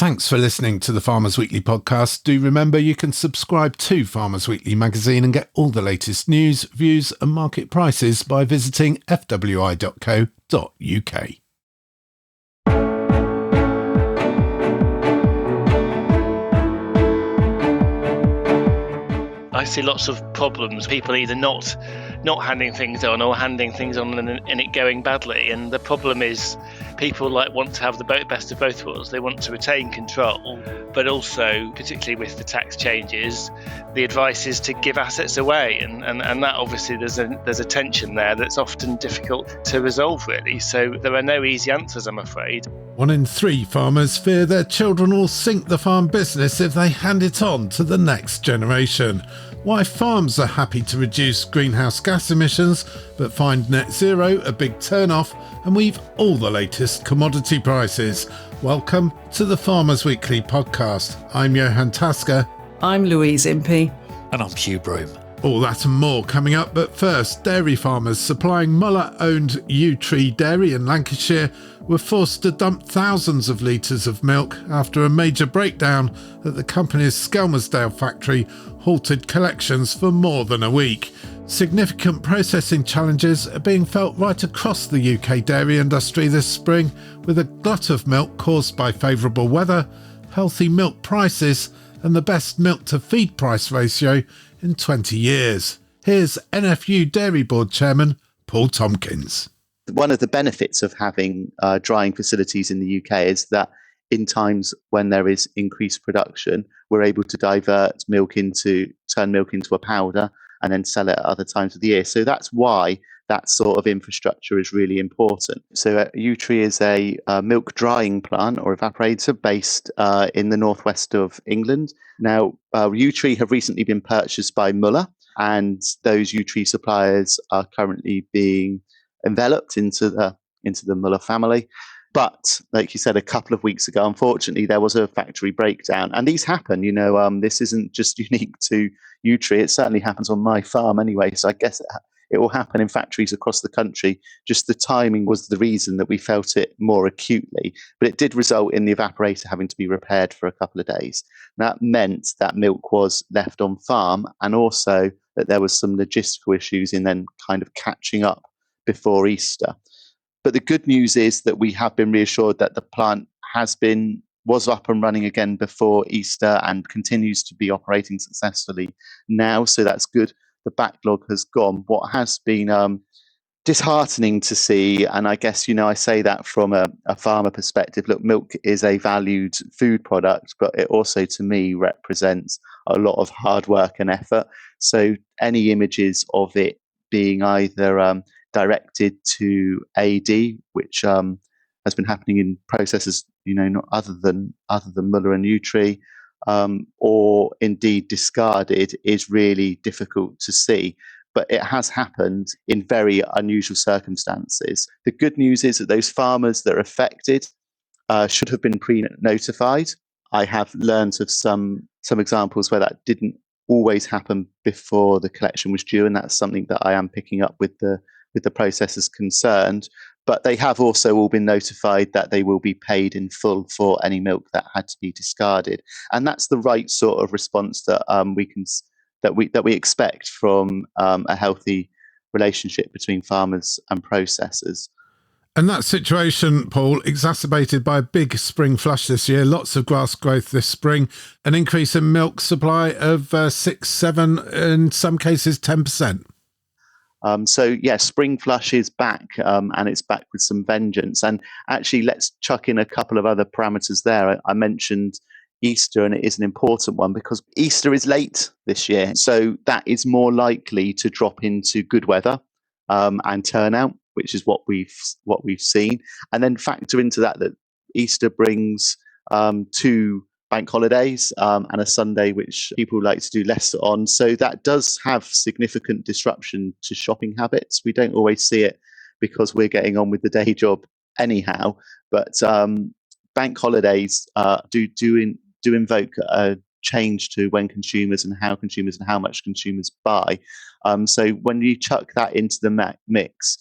Thanks for listening to the Farmers Weekly podcast. Do remember you can subscribe to Farmers Weekly magazine and get all the latest news, views and market prices by visiting fwi.co.uk. I see lots of problems, people either not handing things on or handing things on and it going badly. And the problem is people want to have the best of both worlds. They want to retain control, but also, particularly with the tax changes, the advice is to give assets away. And that obviously there's a tension there that's often difficult to resolve, really. So there are no easy answers, I'm afraid. 1 in 3 farmers fear their children will sink the farm business if they hand it on to the next generation. Why farms are happy to reduce greenhouse gas emissions but find net zero a big turn-off, and we've all the latest commodity prices. Welcome to the Farmers Weekly podcast. I'm Johann. I'm Louise Impey. And I'm Hugh Broom. All that and more coming up, but first, dairy farmers supplying Muller-owned Yew Dairy in Lancashire were forced to dump thousands of litres of milk after a major breakdown at the company's Skelmersdale factory halted collections for more than a week. Significant processing challenges are being felt right across the UK dairy industry this spring, with a glut of milk caused by favourable weather, healthy milk prices and the best milk to feed price ratio in 20 years. Here's NFU Dairy Board Chairman Paul Tompkins. One of the benefits of having drying facilities in the UK is that in times when there is increased production, we're able to turn milk into a powder and then sell it at other times of the year. So that's why that sort of infrastructure is really important. So Yew is a milk drying plant or evaporator based in the northwest of England. Now, Yew have recently been purchased by Muller, and those Yew suppliers are currently being enveloped into the Muller family. But like you said, a couple of weeks ago, unfortunately, there was a factory breakdown, and these happen. This isn't just unique to Yew. It certainly happens on my farm anyway. So I guess it will happen in factories across the country. Just the timing was the reason that we felt it more acutely. But it did result in the evaporator having to be repaired for a couple of days. That meant that milk was left on farm, and also that there was some logistical issues in then kind of catching up before Easter. But the good news is that we have been reassured that the plant was up and running again before Easter and continues to be operating successfully now. So that's good. The backlog has gone. What has been disheartening to see, and I guess, I say that from a farmer perspective, look, milk is a valued food product, but it also, to me, represents a lot of hard work and effort. So any images of it being either directed to AD, which has been happening in processes, not other than Muller and Yew, or indeed discarded, is really difficult to see. But it has happened in very unusual circumstances. The good news is that those farmers that are affected should have been pre-notified. I have learned of some examples where that didn't always happen before the collection was due, and that's something that I am picking up with the processors concerned. But they have also all been notified that they will be paid in full for any milk that had to be discarded, and that's the right sort of response that we expect from a healthy relationship between farmers and processors. And that situation, Paul, exacerbated by a big spring flush this year, lots of grass growth this spring, an increase in milk supply of 6, 7, in some cases 10%. Spring flush is back, and it's back with some vengeance. And actually, let's chuck in a couple of other parameters there. I mentioned Easter, and it is an important one because Easter is late this year. So that is more likely to drop into good weather and turnout, which is what we've seen. And then factor into that Easter brings 2 bank holidays and a Sunday, which people like to do less on. So that does have significant disruption to shopping habits. We don't always see it because we're getting on with the day job anyhow. But bank holidays do invoke a change to when consumers and how much consumers buy. So when you chuck that into the mix,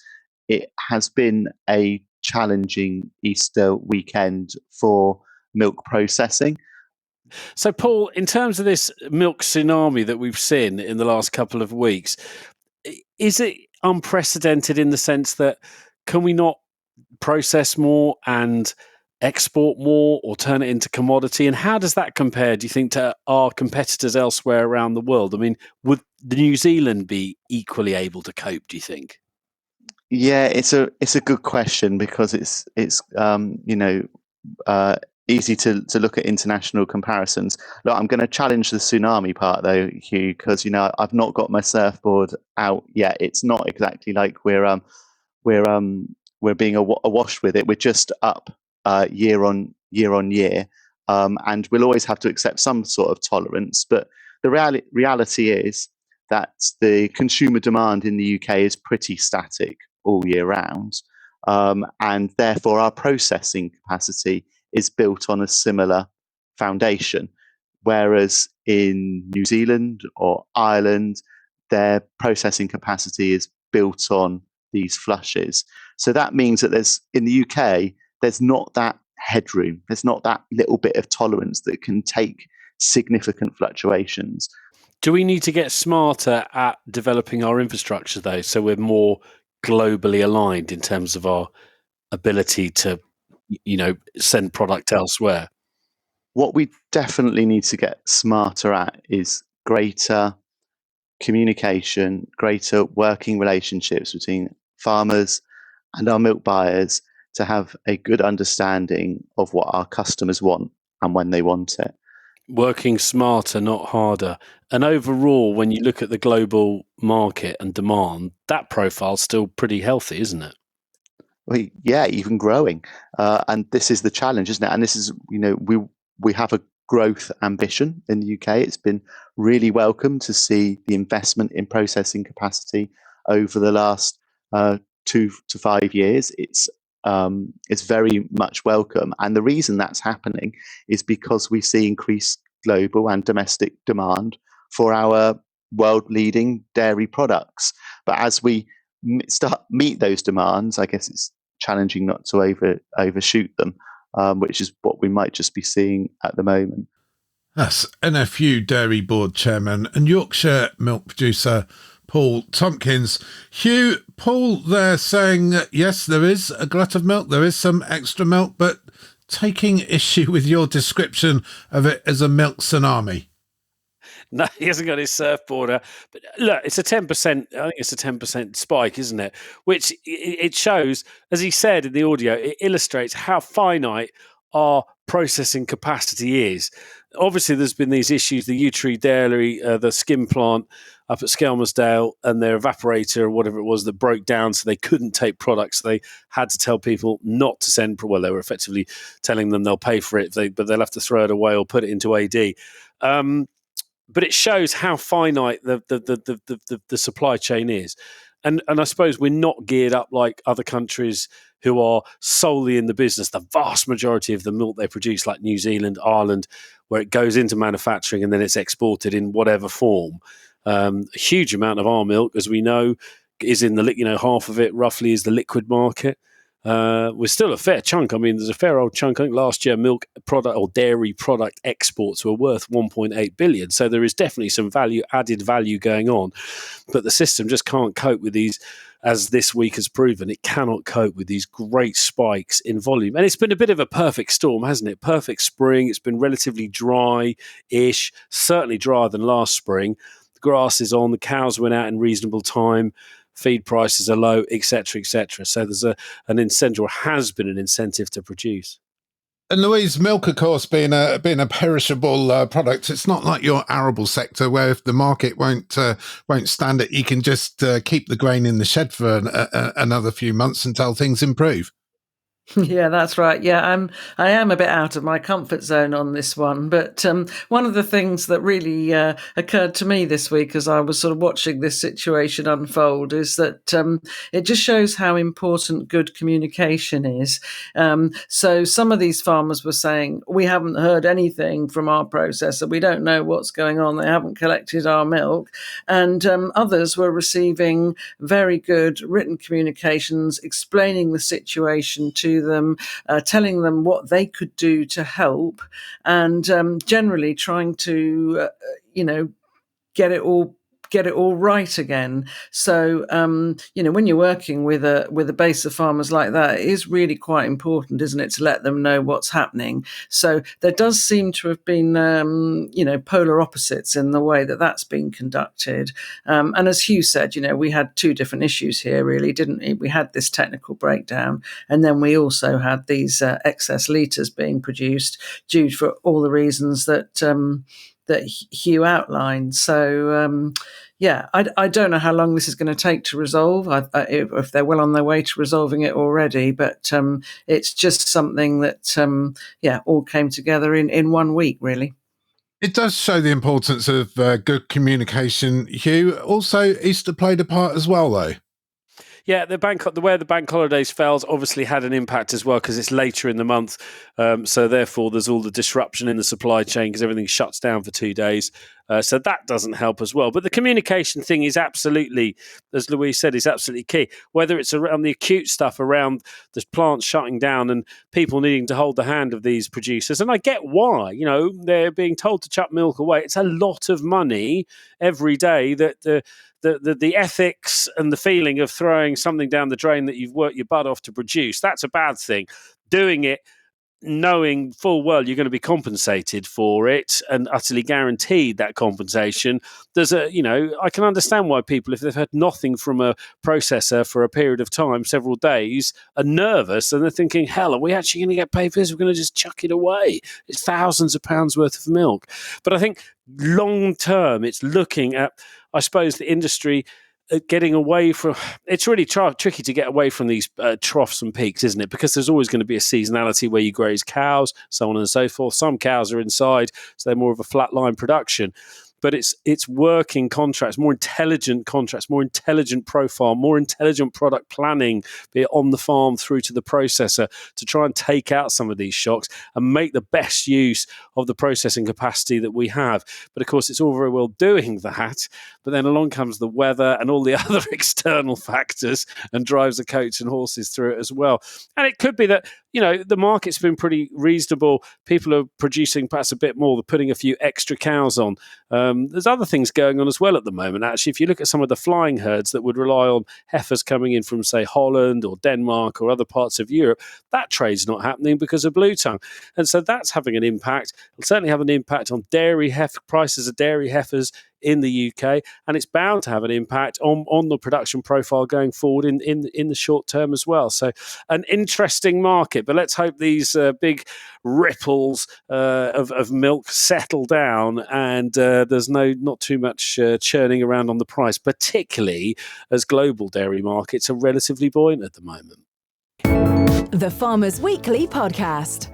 it has been a challenging Easter weekend for milk processing. So, Paul, in terms of this milk tsunami that we've seen in the last couple of weeks, is it unprecedented in the sense that can we not process more and export more or turn it into commodity? And how does that compare, do you think, to our competitors elsewhere around the world? I mean, would New Zealand be equally able to cope, do you think? Yeah, it's a good question, because it's easy to look at international comparisons. Look, I'm going to challenge the tsunami part though, Hugh, because I've not got my surfboard out yet. It's not exactly like we're being awash with it. We're just up year on year, and we'll always have to accept some sort of tolerance. But the reality is that the consumer demand in the UK is pretty static all year round, and therefore our processing capacity is built on a similar foundation. Whereas in New Zealand or Ireland, their processing capacity is built on these flushes. So that means that in the UK, there's not that headroom. There's not that little bit of tolerance that can take significant fluctuations. Do we need to get smarter at developing our infrastructure, though, so we're more globally aligned in terms of our ability to, send product elsewhere? What we definitely need to get smarter at is greater communication, greater working relationships between farmers and our milk buyers to have a good understanding of what our customers want and when they want it. Working smarter, not harder. And overall, when you look at the global market and demand, that profile's still pretty healthy, isn't it? Well, yeah, even growing. And this is the challenge, isn't it? And this is, we have a growth ambition in the UK. It's been really welcome to see the investment in processing capacity over the last 2 to 5 years. It's very much welcome. And the reason that's happening is because we see increased global and domestic demand for our world-leading dairy products. But as we meet those demands, I guess it's challenging not to overshoot them, which is what we might just be seeing at the moment. That's NFU Dairy Board Chairman and Yorkshire milk producer Paul Tompkins. Hugh, Paul there saying that yes, there is a glut of milk, there is some extra milk, but taking issue with your description of it as a milk tsunami. No, he hasn't got his surfboard out. But look, it's a 10%. I think it's a 10% spike, isn't it? Which it shows, as he said in the audio, it illustrates how finite our processing capacity is. Obviously, there's been these issues: the Yew Dairy, the skim plant up at Skelmersdale, and their evaporator or whatever it was that broke down, so they couldn't take products. They had to tell people not to send. Well, they were effectively telling them they'll pay for it, but they'll have to throw it away or put it into AD. But it shows how finite the supply chain is. And I suppose we're not geared up like other countries who are solely in the business. The vast majority of the milk they produce, like New Zealand, Ireland, where it goes into manufacturing and then it's exported in whatever form. A huge amount of our milk, as we know, is in the, half of it roughly is the liquid market. We're still a fair chunk. I mean, there's a fair old chunk. I think last year milk product or dairy product exports were worth 1.8 billion. So there is definitely some added value going on. But the system just can't cope with these, as this week has proven. It cannot cope with these great spikes in volume. And it's been a bit of a perfect storm, hasn't it? Perfect spring. It's been relatively dry-ish, certainly drier than last spring. The grass is on. The cows went out in reasonable time. Feed prices are low, etc., etc. So there's an incentive, or has been an incentive, to produce. And Louise, milk, of course, being a perishable product, it's not like your arable sector where if the market won't stand it, you can just keep the grain in the shed for another few months until things improve. Yeah, that's right. Yeah, I am a bit out of my comfort zone on this one. But one of the things that really occurred to me this week as I was sort of watching this situation unfold is that it just shows how important good communication is. So some of these farmers were saying, we haven't heard anything from our processor. We don't know what's going on. They haven't collected our milk. And others were receiving very good written communications explaining the situation to to them, telling them what they could do to help, and generally trying to, get it all right again. So, when you're working with a base of farmers like that, it is really quite important, isn't it, to let them know what's happening. So there does seem to have been, polar opposites in the way that that's been conducted. And as Hugh said, we had two different issues here, really, didn't we? We had this technical breakdown, and then we also had these excess litres being produced due for all the reasons that Hugh outlined. So, I don't know how long this is going to take to resolve, if they're well on their way to resolving it already, but it's just something that, all came together in 1 week, really. It does show the importance of good communication, Hugh. Also, Easter played a part as well, though. Yeah, the way the bank holidays falls obviously had an impact as well, because it's later in the month. So therefore, there's all the disruption in the supply chain because everything shuts down for 2 days. So that doesn't help as well. But the communication thing is absolutely, as Louise said, is absolutely key. Whether it's around the acute stuff around the plants shutting down and people needing to hold the hand of these producers. And I get why, they're being told to chuck milk away. It's a lot of money every day that the ethics and the feeling of throwing something down the drain that you've worked your butt off to produce, that's a bad thing. Doing it knowing full well you're going to be compensated for it and utterly guaranteed that compensation, I can understand why people, if they've had nothing from a processor for a period of time, several days, are nervous and they're thinking, hell, are we actually going to get paid for this? We're going to just chuck it away. It's thousands of pounds worth of milk. But I think long term, it's looking at, I suppose, the industry getting away from, it's really tricky to get away from these troughs and peaks, isn't it? Because there's always going to be a seasonality where you graze cows, so on and so forth. Some cows are inside, so they're more of a flatline production. But it's working contracts, more intelligent profile, more intelligent product planning, be it on the farm through to the processor, to try and take out some of these shocks and make the best use of the processing capacity that we have. But of course, it's all very well doing that, but then along comes the weather and all the other external factors and drives the coach and horses through it as well. And it could be that, the market's been pretty reasonable. People are producing perhaps a bit more. They're putting a few extra cows on. There's other things going on as well at the moment. Actually, if you look at some of the flying herds that would rely on heifers coming in from, say, Holland or Denmark or other parts of Europe, that trade's not happening because of blue tongue. And so that's having an impact. It'll certainly have an impact on prices of dairy heifers in the UK, and it's bound to have an impact on the production profile going forward in the short term as well. So an interesting market, but let's hope these big ripples of milk settle down and there's not too much churning around on the price, particularly as global dairy markets are relatively buoyant at the moment. The Farmers Weekly Podcast.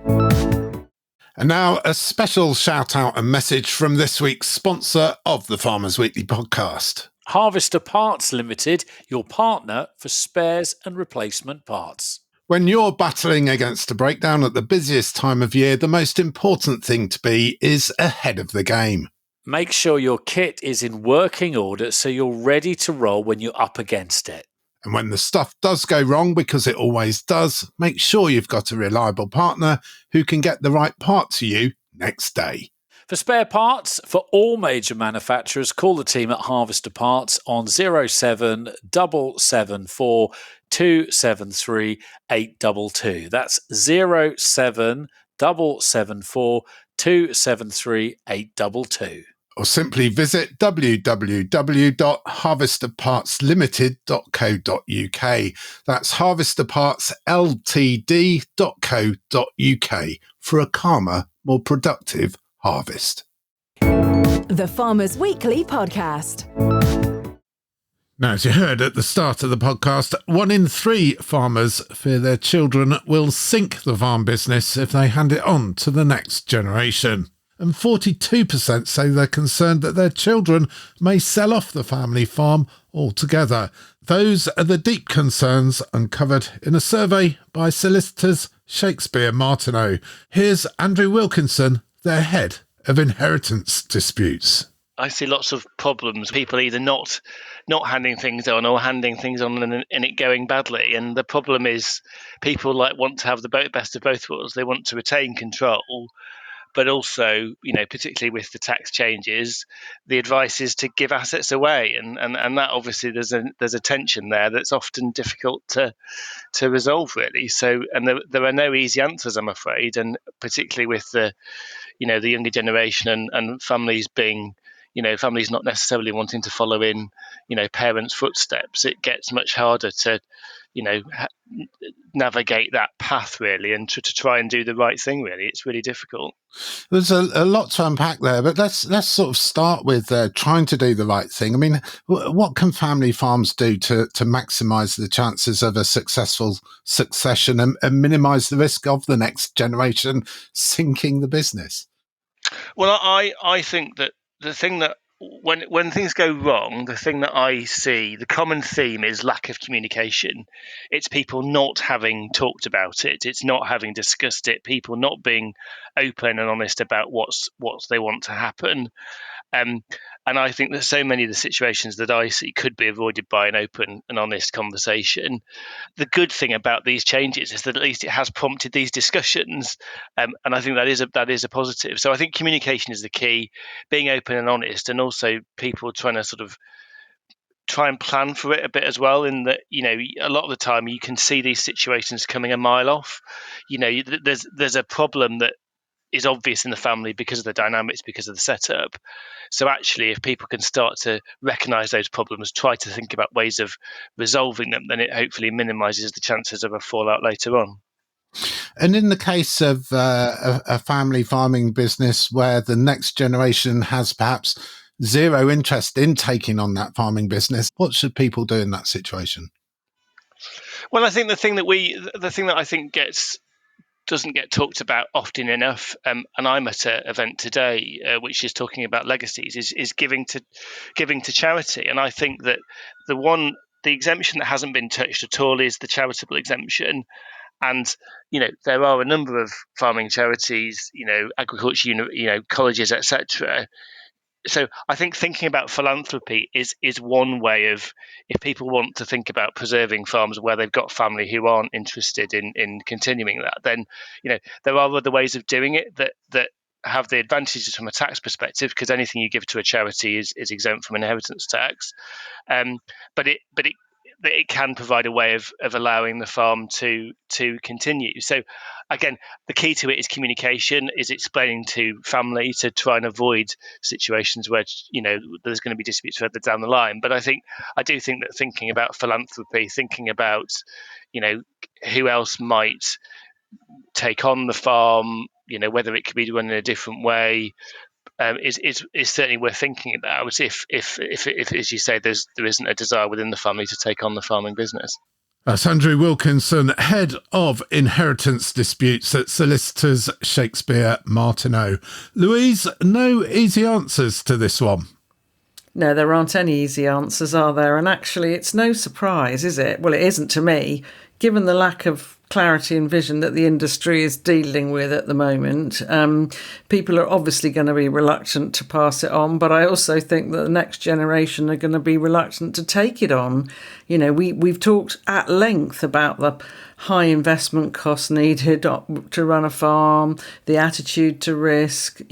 And now a special shout out and message from this week's sponsor of the Farmers Weekly podcast. Harvester Parts Limited, your partner for spares and replacement parts. When you're battling against a breakdown at the busiest time of year, the most important thing to be is ahead of the game. Make sure your kit is in working order so you're ready to roll when you're up against it. And when the stuff does go wrong, because it always does, make sure you've got a reliable partner who can get the right part to you next day. For spare parts for all major manufacturers, call the team at Harvester Parts on 07774 273 822. That's 07774 273 822. Or simply visit www.harvesterpartslimited.co.uk. That's harvesterpartsltd.co.uk for a calmer, more productive harvest. The Farmers Weekly Podcast. Now, as you heard at the start of the podcast, 1 in 3 farmers fear their children will sink the farm business if they hand it on to the next generation. And 42% say they're concerned that their children may sell off the family farm altogether. Those are the deep concerns uncovered in a survey by solicitors Shakespeare Martineau. Here's Andrew Wilkinson, their head of inheritance disputes. I see lots of problems. People either not handing things on or handing things on and it going badly. And the problem is people want to have the best of both worlds. They want to retain control, but also, particularly with the tax changes, the advice is to give assets away, and that obviously there's a tension there that's often difficult to resolve, really. So, and there are no easy answers, I'm afraid, and particularly with the younger generation and families being, families not necessarily wanting to follow in, parents' footsteps, it gets much harder to, navigate that path, really, and to try and do the right thing, really. It's really difficult. There's a lot to unpack there, but let's sort of start with trying to do the right thing. I mean, what can family farms do to maximise the chances of a successful succession and minimise the risk of the next generation sinking the business? Well, I think that the thing that when things go wrong, the thing that I see, the common theme is lack of communication. It's people not having talked about it. It's not having discussed it. People not being open and honest about what they want to happen. And I think that so many of the situations that I see could be avoided by an open and honest conversation. The good thing about these changes is that at least it has prompted these discussions, and I think that is a positive. So I think communication is the key, being open and honest, and also people trying to sort of try and plan for it a bit as well. In that, a lot of the time you can see these situations coming a mile off. There's a problem that is obvious in the family because of the dynamics, because of the setup. So actually, if people can start to recognise those problems, try to think about ways of resolving them, then it hopefully minimises the chances of a fallout later on. And in the case of a family farming business where the next generation has perhaps zero interest in taking on that farming business, what should people do in that situation? Well, I think the thing that I think doesn't get talked about often enough, and I'm at an event today which is talking about legacies, is giving to charity. And I think that the exemption that hasn't been touched at all is the charitable exemption. And there are a number of farming charities, agriculture, colleges, etc. So I think thinking about philanthropy is one way of, if people want to think about preserving farms where they've got family who aren't interested in continuing that, then there are other ways of doing it that have the advantages from a tax perspective, because anything you give to a charity is exempt from inheritance tax, but it can provide a way of allowing the farm to continue. So again, the key to it is communication, is explaining to family to try and avoid situations where there's going to be disputes further down the line. But I do think that thinking about philanthropy, thinking about who else might take on the farm, whether it could be run in a different way, is certainly worth thinking about if as you say, there isn't a desire within the family to take on the farming business. That's Andrew Wilkinson, Head of Inheritance Disputes at Solicitors Shakespeare Martineau. Louise, no easy answers to this one. No, there aren't any easy answers, are there? And actually, it's no surprise, is it? Well, it isn't to me, given the lack of clarity and vision that the industry is dealing with at the moment. People are obviously going to be reluctant to pass it on, but I also think that the next generation are going to be reluctant to take it on. We've talked at length about the high investment costs needed to run a farm, the attitude to risk.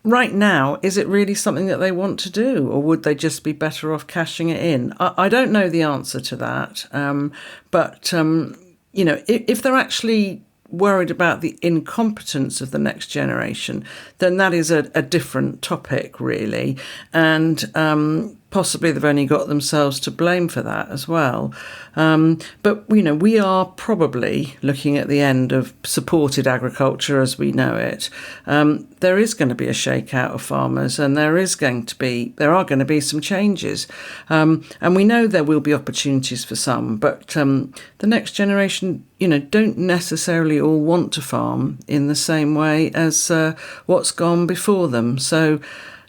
Right now, is it really something that they want to do, or would they just be better off cashing it in? I don't know the answer to that. But if they're actually worried about the incompetence of the next generation, then that is a different topic, really. And possibly they've only got themselves to blame for that as well. But, we are probably looking at the end of supported agriculture as we know it. There is going to be a shakeout of farmers, and there are going to be some changes. And we know there will be opportunities for some, but the next generation, don't necessarily all want to farm in the same way as what's gone before them. So,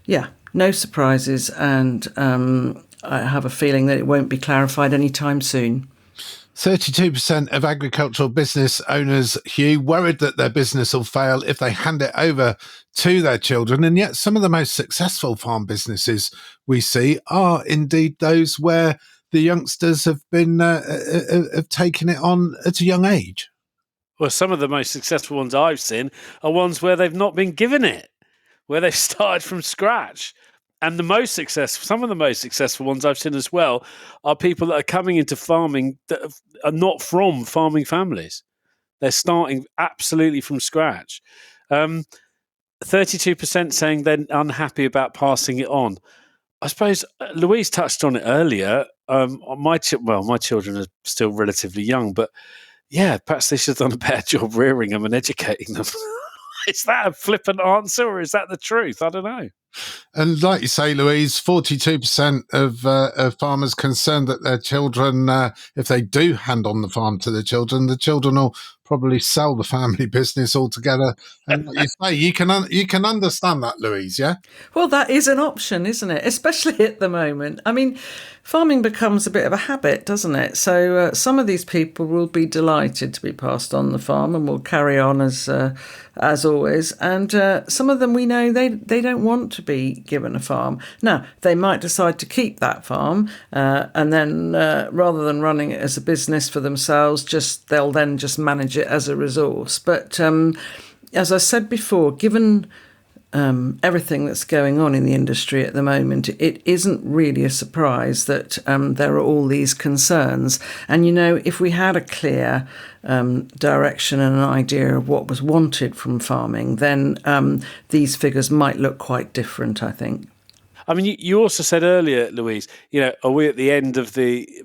yeah. No surprises, and I have a feeling that it won't be clarified anytime soon. 32% of agricultural business owners, Hugh, worried that their business will fail if they hand it over to their children. And yet some of the most successful farm businesses we see are indeed those where the youngsters have been have taken it on at a young age. Well, some of the most successful ones I've seen are ones where they've not been given it, where they've started from scratch. And some of the most successful ones I've seen as well are people that are coming into farming that are not from farming families. They're starting absolutely from scratch. 32% saying they're unhappy about passing it on. I suppose Louise touched on it earlier. My children are still relatively young, but yeah, perhaps they should have done a better job rearing them and educating them. Is that a flippant answer or is that the truth? I don't know. And like you say, Louise, 42% of farmers concerned that their children, if they do hand on the farm to the children will probably sell the family business altogether. And like you say, you can understand that, Louise, yeah? Well, that is an option, isn't it? Especially at the moment. I mean, farming becomes a bit of a habit, doesn't it? So some of these people will be delighted to be passed on the farm and will carry on as always. And some of them we know they don't want to be given a farm. Now, they might decide to keep that farm and then rather than running it as a business for themselves, they'll then just manage it as a resource. But as I said before, given everything that's going on in the industry at the moment, it isn't really a surprise that there are all these concerns. And, if we had a clear direction and an idea of what was wanted from farming, then these figures might look quite different, I think. I mean, you also said earlier, Louise, are we at the end of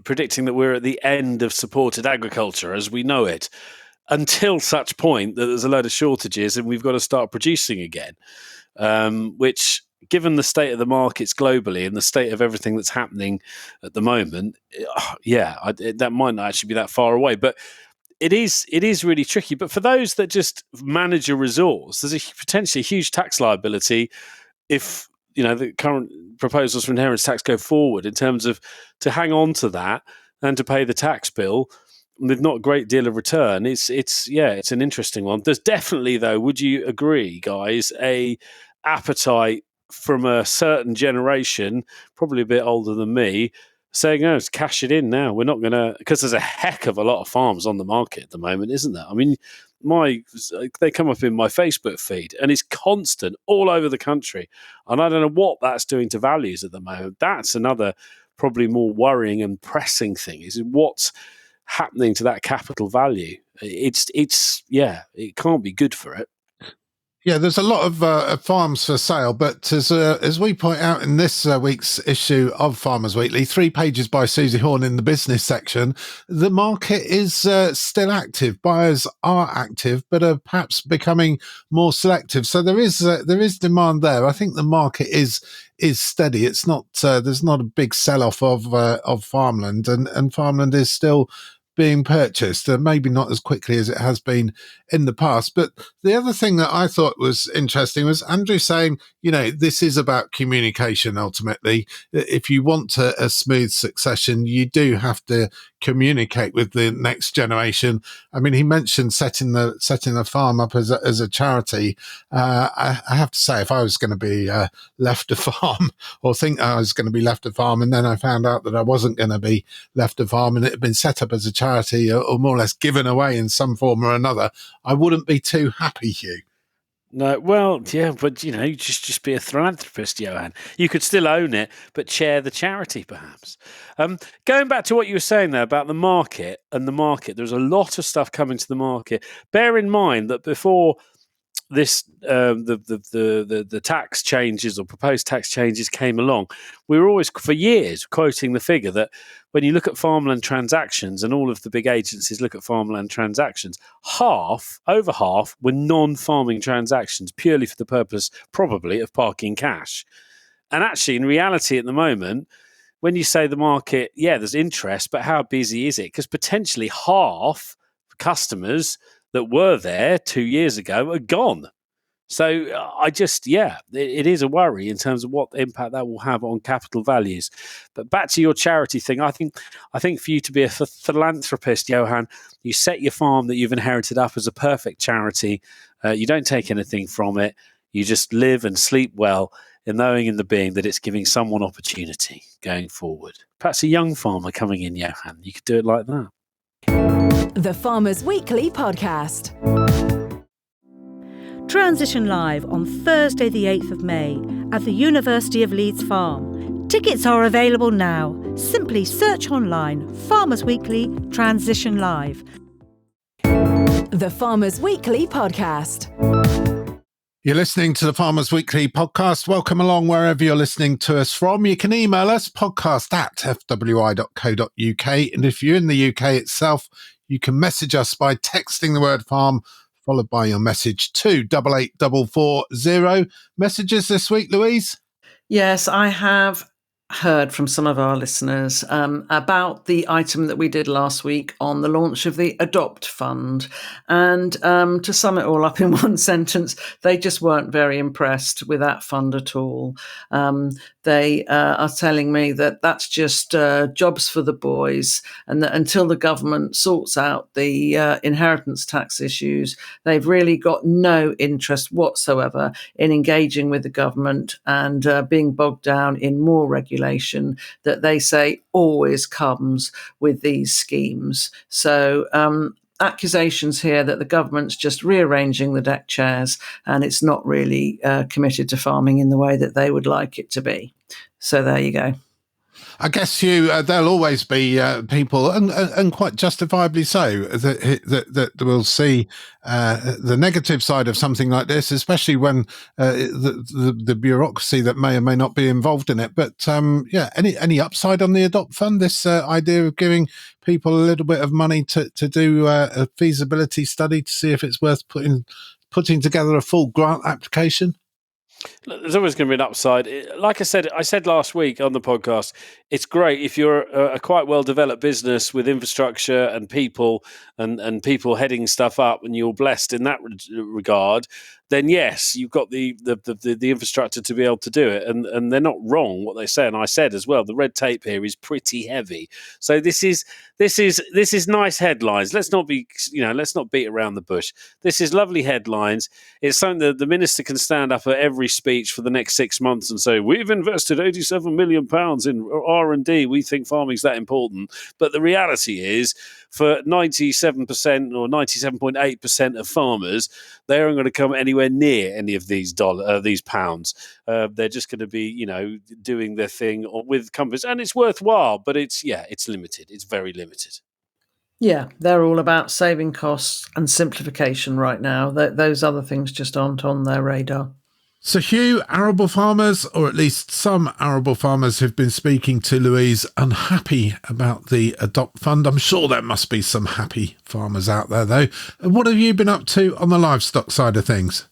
predicting that we're at the end of supported agriculture as we know it, until such point that there's a load of shortages and we've got to start producing again, which, given the state of the markets globally and the state of everything that's happening at the moment, that might not actually be that far away. But it is really tricky. But for those that just manage a resource, there's a potentially huge tax liability if the current proposals for inheritance tax go forward, in terms of to hang on to that and to pay the tax bill with not a great deal of return. It's an interesting one. There's definitely, though, would you agree, guys, a appetite from a certain generation, probably a bit older than me, saying, "Oh, let's cash it in now. We're not going to," because there's a heck of a lot of farms on the market at the moment, isn't there? I mean, they come up in my Facebook feed and it's constant all over the country. And I don't know what that's doing to values at the moment. That's another probably more worrying and pressing thing, is what's happening to that capital value. It can't be good for it. Yeah, there's a lot of farms for sale, but as we point out in this week's issue of Farmers Weekly, 3 pages by Susie Horn in the business section, the market is still active. Buyers are active, but are perhaps becoming more selective. So there is demand there. I think the market is steady. It's not there's not a big sell-off of farmland, and farmland is still being purchased, maybe not as quickly as it has been in the past. But the other thing that I thought was interesting was Andrew saying, this is about communication ultimately. If you want a smooth succession, you do have to communicate with the next generation. I mean, he mentioned setting the farm up as a charity. I have to say, if I was going to be left a farm, or think I was going to be left a farm, and then I found out that I wasn't going to be left a farm and it had been set up as a charity or more or less given away in some form or another, I wouldn't be too happy, Hugh. No, well, yeah, but you just be a philanthropist, Johann. You could still own it, but chair the charity, perhaps. Going back to what you were saying there about the market, there's a lot of stuff coming to the market. Bear in mind that before this, the tax changes or proposed tax changes came along, we were always, for years, quoting the figure that when you look at farmland transactions, and all of the big agencies look at farmland transactions, over half were non-farming transactions, purely for the purpose, probably, of parking cash. And actually, in reality, at the moment, when you say the market, there's interest, but how busy is it? Because potentially half customers that were there 2 years ago are gone. So it is a worry in terms of what impact that will have on capital values. But back to your charity thing, I think for you to be a philanthropist, Johann, you set your farm that you've inherited up as a perfect charity. You don't take anything from it. You just live and sleep well in knowing in the being that it's giving someone opportunity going forward. Perhaps a young farmer coming in, Johann, you could do it like that. The Farmers Weekly Podcast. Transition Live on Thursday the 8th of May at the University of Leeds Farm. Tickets are available now. Simply search online Farmers Weekly Transition Live. The Farmers Weekly Podcast. You're listening to the Farmers Weekly podcast. Welcome along wherever you're listening to us from. You can email us podcast@fwi.co.uk. And if you're in the UK itself, you can message us by texting the word farm followed by your message to 88440. Messages this week, Louise? Yes, I have heard from some of our listeners about the item that we did last week on the launch of the Adopt Fund. And to sum it all up in one sentence, they just weren't very impressed with that fund at all. They are telling me that that's just jobs for the boys, and that until the government sorts out the inheritance tax issues, they've really got no interest whatsoever in engaging with the government and being bogged down in more regulation that they say always comes with these schemes. So accusations here that the government's just rearranging the deck chairs and it's not really committed to farming in the way that they would like it to be. So there you go. I guess, Hugh, there'll always be people, and quite justifiably so, that will see the negative side of something like this, especially when the bureaucracy that may or may not be involved in it. But any upside on the Adopt Fund? This idea of giving people a little bit of money to do a feasibility study to see if it's worth putting together a full grant application. There's always going to be an upside. Like I said last week on the podcast, it's great if you're a quite well-developed business with infrastructure and people and people heading stuff up, and you're blessed in that regard. Then yes, you've got the infrastructure to be able to do it, and they're not wrong what they say. And I said as well, the red tape here is pretty heavy. So this is nice headlines. Let's not beat around the bush. This is lovely headlines. It's something that the minister can stand up at every speech for the next 6 months and say, we've invested £87 million in R&D. We think farming's that important. But the reality is, for 97% or 97.8% of farmers, they aren't going to come anywhere near any of these pounds. They're just going to be, doing their thing with companies, and it's worthwhile, but it's limited. It's very limited. Yeah, they're all about saving costs and simplification right now. Those other things just aren't on their radar. So, Hugh, arable farmers, or at least some arable farmers who've been speaking to Louise, unhappy about the Adopt Fund. I'm sure there must be some happy farmers out there, though. What have you been up to on the livestock side of things?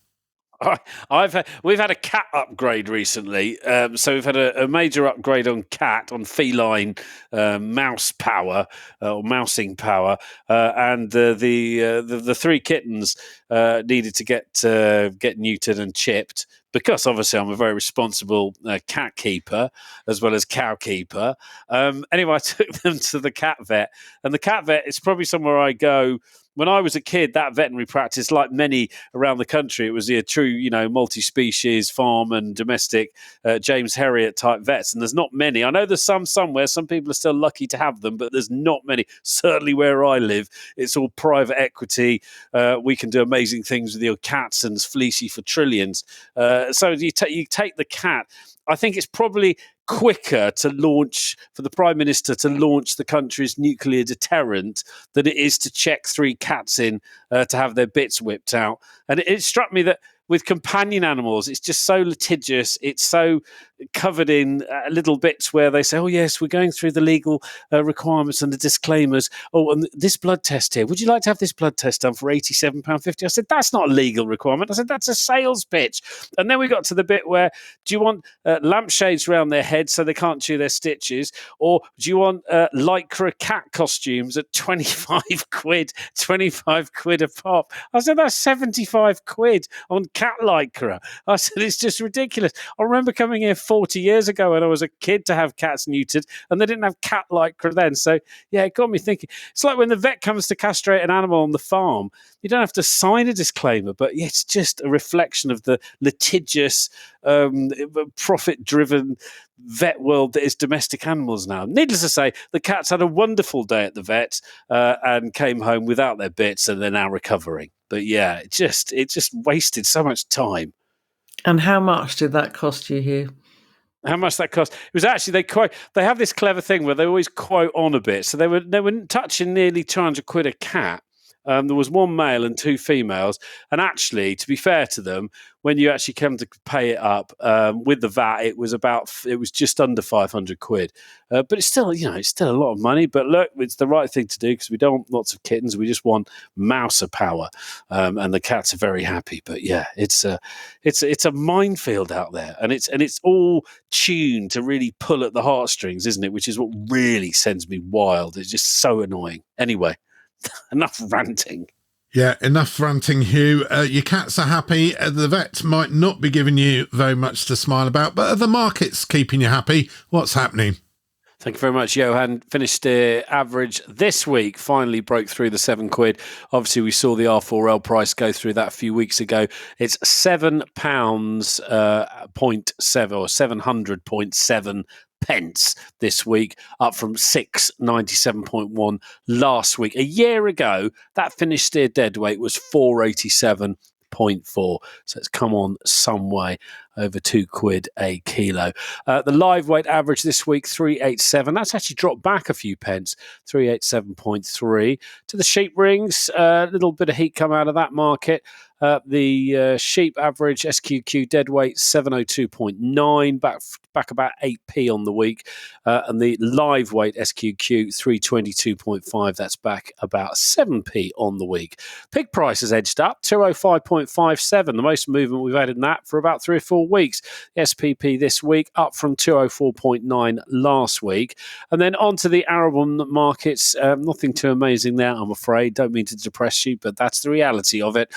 We've had a cat upgrade recently, so we've had a major upgrade on feline mouse power or mousing power, and the three kittens needed to get neutered and chipped. Because obviously I'm a very responsible cat keeper as well as cow keeper. Anyway, I took them to the cat vet, and the cat vet is probably somewhere I go. When I was a kid, that veterinary practice, like many around the country, it was a true, multi-species farm and domestic James Herriot type vets. And there's not many. I know there's some somewhere. Some people are still lucky to have them, but there's not many. Certainly where I live, it's all private equity. We can do amazing things with your cats and fleecy for trillions. So you take the cat. I think it's probably quicker to launch for the Prime Minister to launch the country's nuclear deterrent than it is to check three cats in to have their bits whipped out. And it struck me that with companion animals, it's just so litigious. It's so covered in little bits where they say, oh, yes, we're going through the legal requirements and the disclaimers. Oh, and this blood test here, would you like to have this blood test done for £87.50? I said, that's not a legal requirement. I said, that's a sales pitch. And then we got to the bit where, do you want lampshades around their heads so they can't chew their stitches? Or do you want lycra cat costumes at 25 quid, 25 quid a pop? I said, that's 75 quid on cat lycra. I said, it's just ridiculous. I remember coming here 40 years ago when I was a kid to have cats neutered, and they didn't have cat lycra then. So, yeah, it got me thinking. It's like when the vet comes to castrate an animal on the farm, you don't have to sign a disclaimer, but it's just a reflection of the litigious, profit-driven vet world that is domestic animals now. Needless to say, the cats had a wonderful day at the vet and came home without their bits, and they're now recovering. But yeah, it just wasted so much time. And how much did that cost you, Hugh? How much that cost? It was actually they have this clever thing where they always quote on a bit. So they were touching nearly 200 quid a cat. There was one male and two females, and actually, to be fair to them, when you actually come to pay it up with the VAT, it was just under 500 quid. But it's still, it's still a lot of money. But look, it's the right thing to do because we don't want lots of kittens. We just want mouser power, and the cats are very happy. But yeah, it's a minefield out there, and it's all tuned to really pull at the heartstrings, isn't it? Which is what really sends me wild. It's just so annoying. Anyway. Enough ranting. Yeah, enough ranting, Hugh. Your cats are happy. The vet might not be giving you very much to smile about, but are the markets keeping you happy? What's happening? Thank you very much, Johann. Finished average this week, finally broke through the £7. Obviously, we saw the R4L price go through that a few weeks ago. It's £7.7 or 700.7 pence this week, up from 697.1 last week. A year ago, that finished steer deadweight was 487.4. So it's come on some way, over £2 a kilo. The live weight average this week, 387. That's actually dropped back a few pence, 387.3. To the sheep rings, a little bit of heat come out of that market. The sheep average SQQ deadweight 702.9, back about 8p on the week, and the live weight SQQ 322.5. That's back about 7p on the week. Pig price has edged up 205.57, the most movement we've had in that for about 3 or 4 weeks. SPP this week up from 204.9 last week, and then on to the arable markets. Nothing too amazing there, I'm afraid. Don't mean to depress you, but that's the reality of it.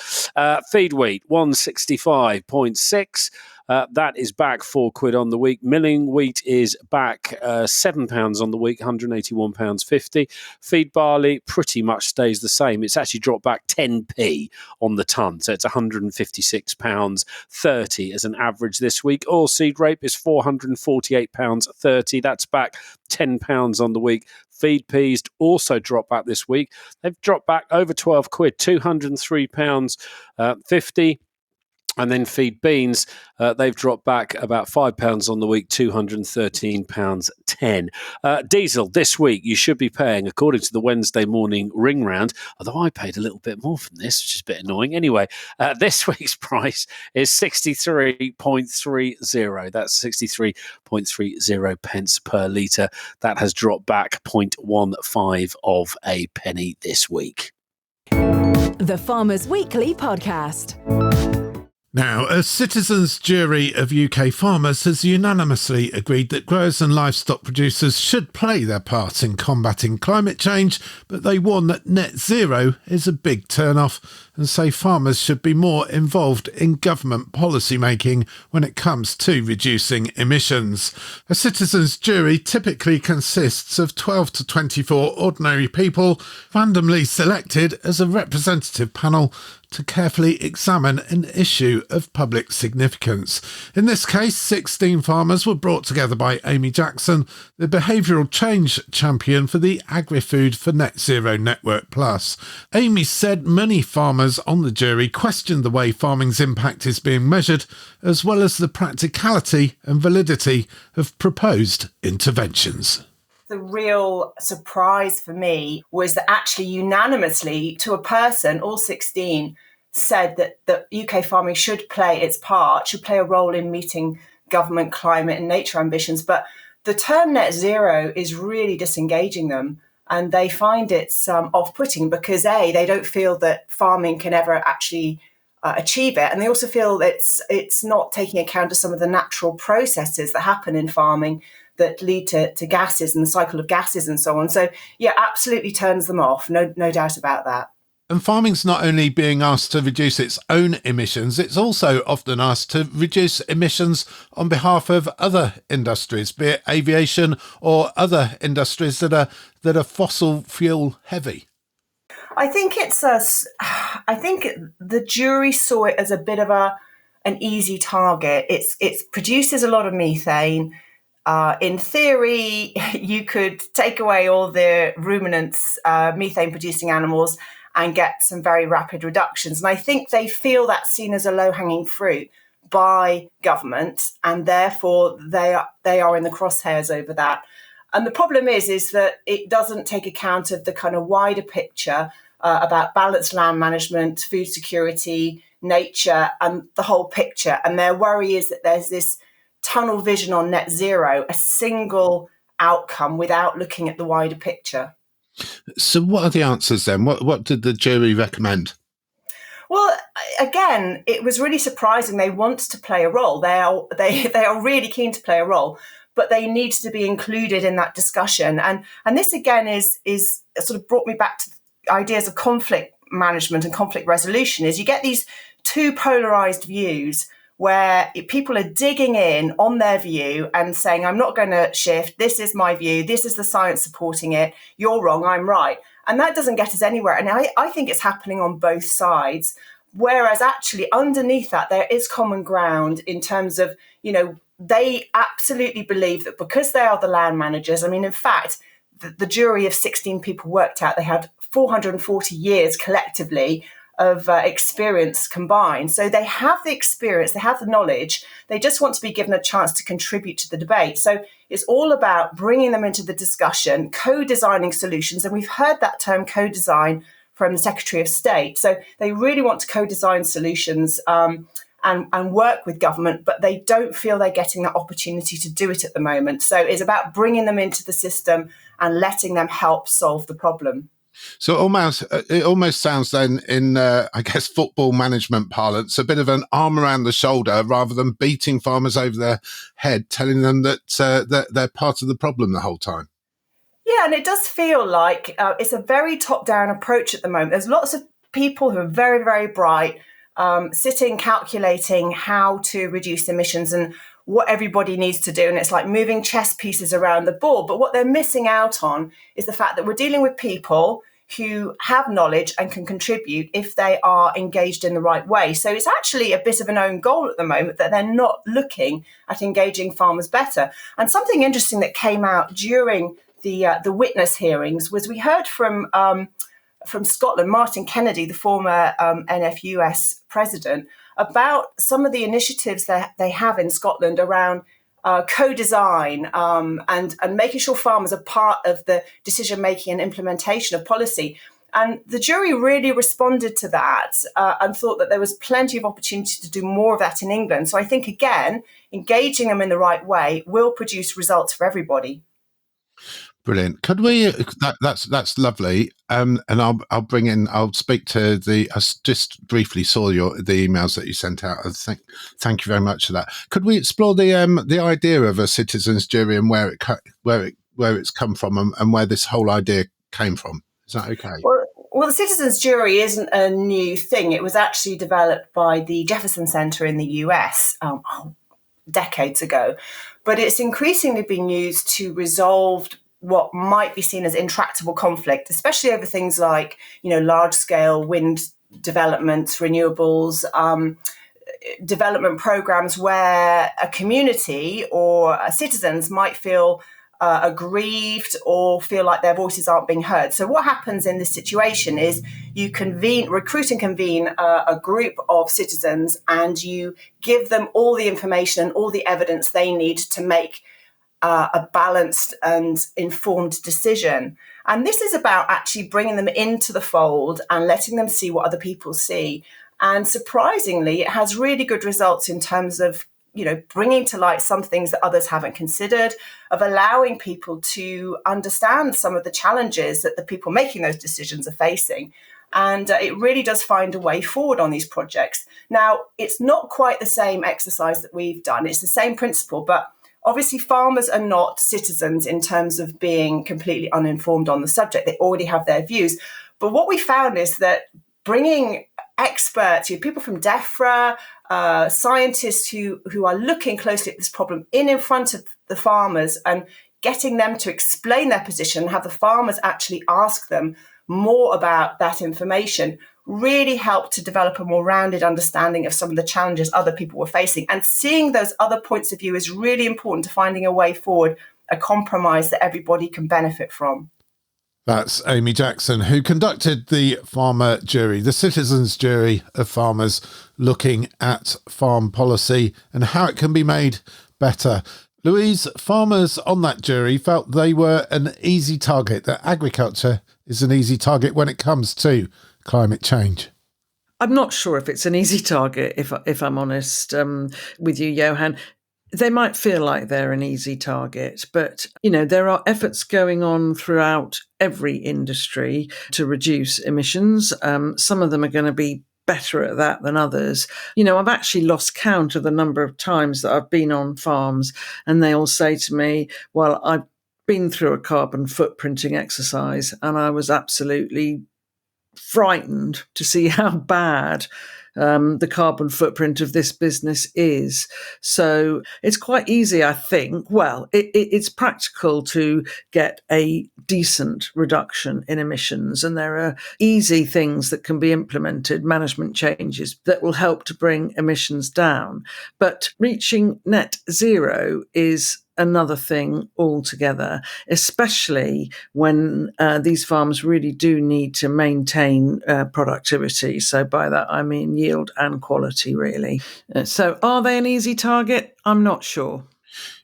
Feed wheat 165.6. That is back £4 on the week. Milling wheat is back £7 on the week, £181.50. Feed barley pretty much stays the same. It's actually dropped back 10p on the tonne, so it's £156.30 as an average this week. Oilseed rape is £448.30. That's back £10 on the week. Feed peas also dropped back this week. They've dropped back over £12, £203.50. And then feed beans, they've dropped back about £5 on the week, £213.10. Diesel this week, you should be paying, according to the Wednesday morning ring round, although I paid a little bit more from this, which is a bit annoying. Anyway, this week's price is 63.30. That's 63.30 pence per litre. That has dropped back 0.15 of a penny this week. The Farmers Weekly Podcast. Now, a citizens' jury of UK farmers has unanimously agreed that growers and livestock producers should play their part in combating climate change, but they warn that net zero is a big turn-off and say farmers should be more involved in government policy making when it comes to reducing emissions. A citizens' jury typically consists of 12 to 24 ordinary people, randomly selected as a representative panel to carefully examine an issue of public significance. In this case, 16 farmers were brought together by Amy Jackson, the behavioural change champion for the Agri-Food for Net Zero Network Plus. Amy said many farmers on the jury questioned the way farming's impact is being measured, as well as the practicality and validity of proposed interventions. The real surprise for me was that actually unanimously, to a person, all 16 said that UK farming should play its part, should play a role in meeting government climate and nature ambitions. But the term net zero is really disengaging them. And they find it's off-putting because, A, they don't feel that farming can ever actually achieve it. And they also feel that it's not taking account of some of the natural processes that happen in farming that lead to gases and the cycle of gases and so on. So, yeah, absolutely turns them off. No doubt about that. And farming's not only being asked to reduce its own emissions, it's also often asked to reduce emissions on behalf of other industries, be it aviation or other industries that are fossil fuel heavy. I think I think the jury saw it as a bit of an easy target. It produces a lot of methane. In theory, you could take away all the ruminants, methane-producing animals, and get some very rapid reductions. And I think they feel that's seen as a low-hanging fruit by government, and therefore they are in the crosshairs over that. And the problem is that it doesn't take account of the kind of wider picture about balanced land management, food security, nature, and the whole picture. And their worry is that there's this tunnel vision on net zero, a single outcome without looking at the wider picture. So what are the answers then? What did the jury recommend? Well, again, it was really surprising. They want to play a role. They are really keen to play a role, but they need to be included in that discussion. And this again is sort of brought me back to ideas of conflict management and conflict resolution. Is you get these two polarized views where people are digging in on their view and saying, I'm not going to shift. This is my view. This is the science supporting it. You're wrong. I'm right. And that doesn't get us anywhere. And I think it's happening on both sides. Whereas actually underneath that, there is common ground in terms of, they absolutely believe that because they are the land managers. I mean, in fact, the jury of 16 people worked out they had 440 years collectively of experience combined. So they have the experience, they have the knowledge, they just want to be given a chance to contribute to the debate. So it's all about bringing them into the discussion, co-designing solutions. And we've heard that term co-design from the Secretary of State. So they really want to co-design solutions and work with government, but they don't feel they're getting that opportunity to do it at the moment. So it's about bringing them into the system and letting them help solve the problem. So it almost sounds then in, I guess, football management parlance, a bit of an arm around the shoulder rather than beating farmers over their head, telling them that they're part of the problem the whole time. Yeah, and it does feel like it's a very top-down approach at the moment. There's lots of people who are very, very bright, sitting, calculating how to reduce emissions and what everybody needs to do. And it's like moving chess pieces around the board. But what they're missing out on is the fact that we're dealing with people who have knowledge and can contribute if they are engaged in the right way. So it's actually a bit of an own goal at the moment that they're not looking at engaging farmers better. And something interesting that came out during the witness hearings was we heard from Scotland, Martin Kennedy, the former NFUS president, about some of the initiatives that they have in Scotland around co-design and making sure farmers are part of the decision-making and implementation of policy. And the jury really responded to that and thought that there was plenty of opportunity to do more of that in England. So I think, again, engaging them in the right way will produce results for everybody. Brilliant. Could we? That's lovely. And I'll speak to I just briefly saw the emails that you sent out. Thank you very much for that. Could we explore the idea of a citizens' jury and where it's come from and where this whole idea came from? Is that okay? Well, the citizens' jury isn't a new thing. It was actually developed by the Jefferson Center in the US decades ago, but it's increasingly being used to resolve what might be seen as intractable conflict, especially over things like, large-scale wind developments, renewables, development programs where a community or citizens might feel aggrieved or feel like their voices aren't being heard. So what happens in this situation is you recruit and convene a group of citizens, and you give them all the information and all the evidence they need to make a balanced and informed decision. And this is about actually bringing them into the fold and letting them see what other people see. And surprisingly, it has really good results in terms of bringing to light some things that others haven't considered, of allowing people to understand some of the challenges that the people making those decisions are facing. And it really does find a way forward on these projects. Now, it's not quite the same exercise that we've done. It's the same principle, but obviously farmers are not citizens in terms of being completely uninformed on the subject. They already have their views. But what we found is that bringing experts, people from DEFRA, scientists who are looking closely at this problem in front of the farmers and getting them to explain their position, have the farmers actually ask them more about that information, really helped to develop a more rounded understanding of some of the challenges other people were facing. And seeing those other points of view is really important to finding a way forward, a compromise that everybody can benefit from. That's Amy Jackson, who conducted the farmer jury, the citizens' jury of farmers, looking at farm policy and how it can be made better. Louise, farmers on that jury felt they were an easy target, that agriculture is an easy target when it comes to climate change. I'm not sure if it's an easy target, if I'm honest with you, Johann. They might feel like they're an easy target, but, there are efforts going on throughout every industry to reduce emissions. Some of them are going to be better at that than others. I've actually lost count of the number of times that I've been on farms and they all say to me, well, I've been through a carbon footprinting exercise and I was absolutely frightened to see how bad the carbon footprint of this business is. So it's quite easy, I think. Well, it's practical to get a decent reduction in emissions, and there are easy things that can be implemented, management changes that will help to bring emissions down. But reaching net zero is another thing altogether, especially when these farms really do need to maintain productivity. So by that, I mean yield and quality, really. So are they an easy target? I'm not sure.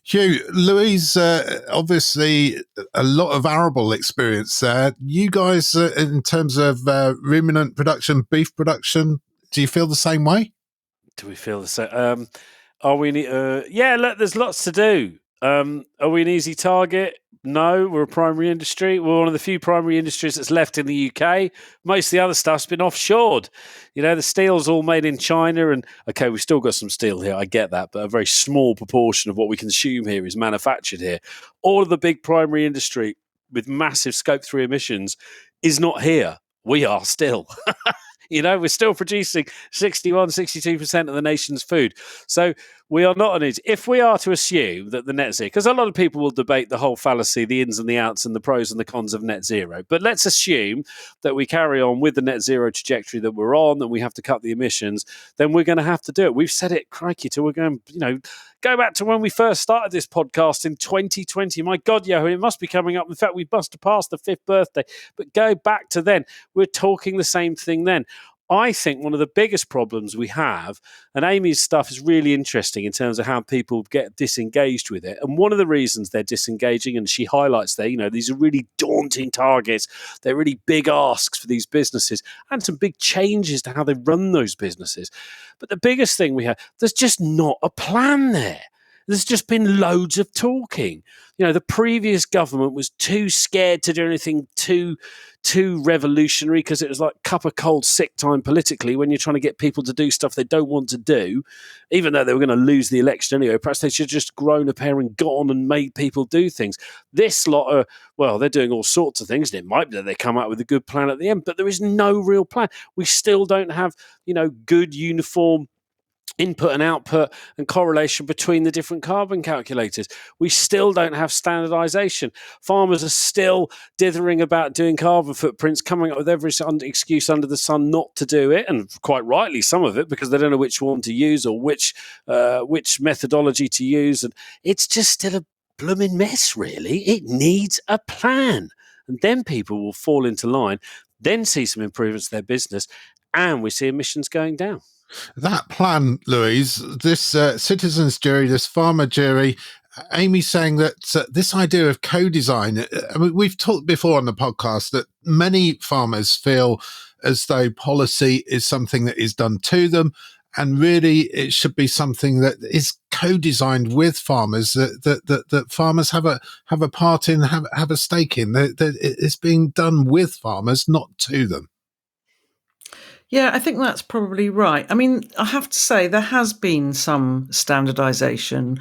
Hugh, Louise, obviously a lot of arable experience there. You guys, in terms of ruminant production, beef production, do you feel the same way? Do we feel the same? Are we? Yeah, look, there's lots to do. Are we an easy target? No, we're a primary industry. We're one of the few primary industries that's left in the UK. Most of the other stuff's been offshored. The steel's all made in China. And okay, we've still got some steel here. I get that. But a very small proportion of what we consume here is manufactured here. All of the big primary industry with massive Scope 3 emissions is not here. We are still. We're still producing 62% of the nation's food. So we are not an easy. If we are to assume that the net zero, because a lot of people will debate the whole fallacy, the ins and the outs and the pros and the cons of net zero. But let's assume that we carry on with the net zero trajectory that we're on, and we have to cut the emissions, then we're going to have to do it. We've said it, crikey, till we're going, go back to when we first started this podcast in 2020. My God, Johann, it must be coming up. In fact, we must have passed the 5th birthday. But go back to then. We're talking the same thing then. I think one of the biggest problems we have, and Amy's stuff is really interesting in terms of how people get disengaged with it. And one of the reasons they're disengaging, and she highlights there, these are really daunting targets. They're really big asks for these businesses and some big changes to how they run those businesses. But the biggest thing we have, there's just not a plan there. There's just been loads of talking. The previous government was too scared to do anything too revolutionary because it was like cup of cold sick time politically when you're trying to get people to do stuff they don't want to do, even though they were going to lose the election anyway. Perhaps they should have just grown a pair and gone and made people do things. This lot are, they're doing all sorts of things. And it might be that they come out with a good plan at the end, but there is no real plan. We still don't have, good uniform input and output and correlation between the different carbon calculators. We still don't have standardization. Farmers are still dithering about doing carbon footprints, coming up with every excuse under the sun not to do it, and quite rightly some of it, because they don't know which one to use or which methodology to use. And it's just still a blooming mess, really. It needs a plan. And then people will fall into line, then see some improvements to their business, and we see emissions going down. That plan, Louise, this citizens jury, this farmer jury, Amy's saying that this idea of co-design, we've talked before on the podcast that many farmers feel as though policy is something that is done to them, and really it should be something that is co-designed with farmers that farmers have a part in, have a stake in. It's being done with farmers, not to them. Yeah, I think that's probably right. I mean, I have to say there has been some standardisation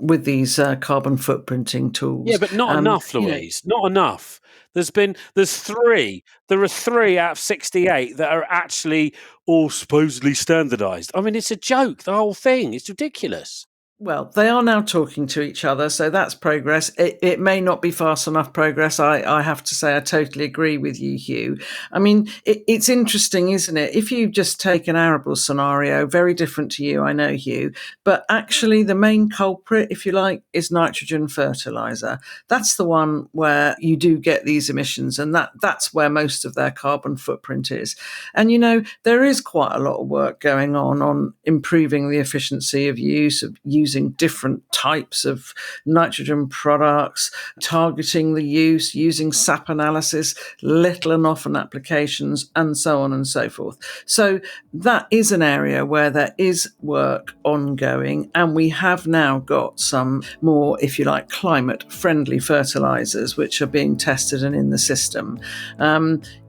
with these carbon footprinting tools. Yeah, but not enough, Louise. Not enough. There are 3 out of 68 that are actually all supposedly standardised. I mean, it's a joke, the whole thing. It's ridiculous. Well, they are now talking to each other, so that's progress. It may not be fast enough progress. I have to say I totally agree with you, Hugh. I mean, it's interesting, isn't it? If you just take an arable scenario, very different to you, I know, Hugh, but actually the main culprit, if you like, is nitrogen fertiliser. That's the one where you do get these emissions, and that's where most of their carbon footprint is. And, you know, there is quite a lot of work going on improving the efficiency of using different types of nitrogen products, targeting the use, using SAP analysis, little and often applications, and so on and so forth. So that is an area where there is work ongoing, and we have now got some more, if you like, climate-friendly fertilizers which are being tested and in the system.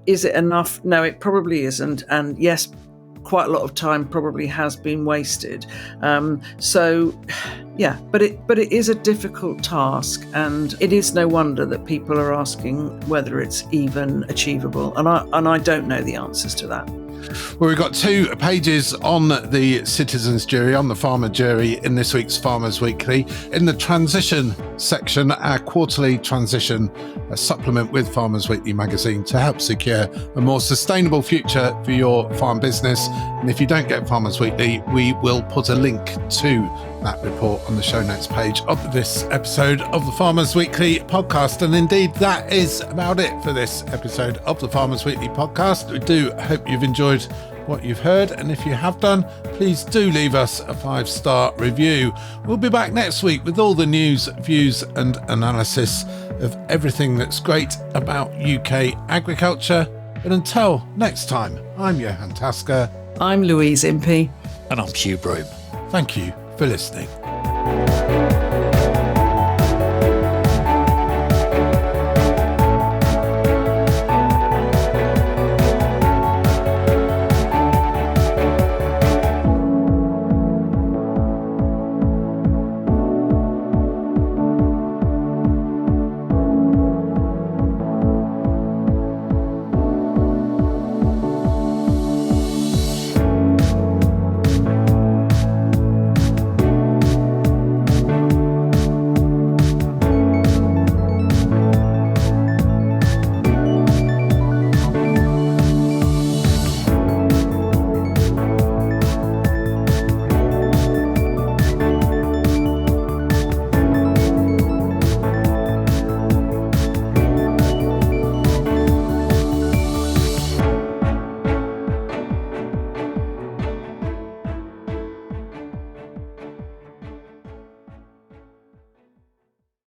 Is it enough? No, it probably isn't. And yes, quite a lot of time probably has been wasted. So, yeah, but it is a difficult task, and it is no wonder that people are asking whether it's even achievable. And I don't know the answers to that. Well, we've got 2 pages on the citizens' jury, on the farmer jury in this week's Farmers Weekly. In the transition section, our quarterly transition supplement with Farmers Weekly magazine to help secure a more sustainable future for your farm business. And if you don't get Farmers Weekly, we will put a link to that report on the show notes page of this episode of the Farmers Weekly podcast. And indeed, that is about it for this episode of the Farmers Weekly podcast. We do hope you've enjoyed what you've heard, and if you have done, please do leave us a 5-star review. We'll be back next week with all the news, views and analysis of everything that's great about UK agriculture. But until next time, I'm Johann Tasker. I'm Louise Impey. And I'm Hugh Broom. Thank you for listening.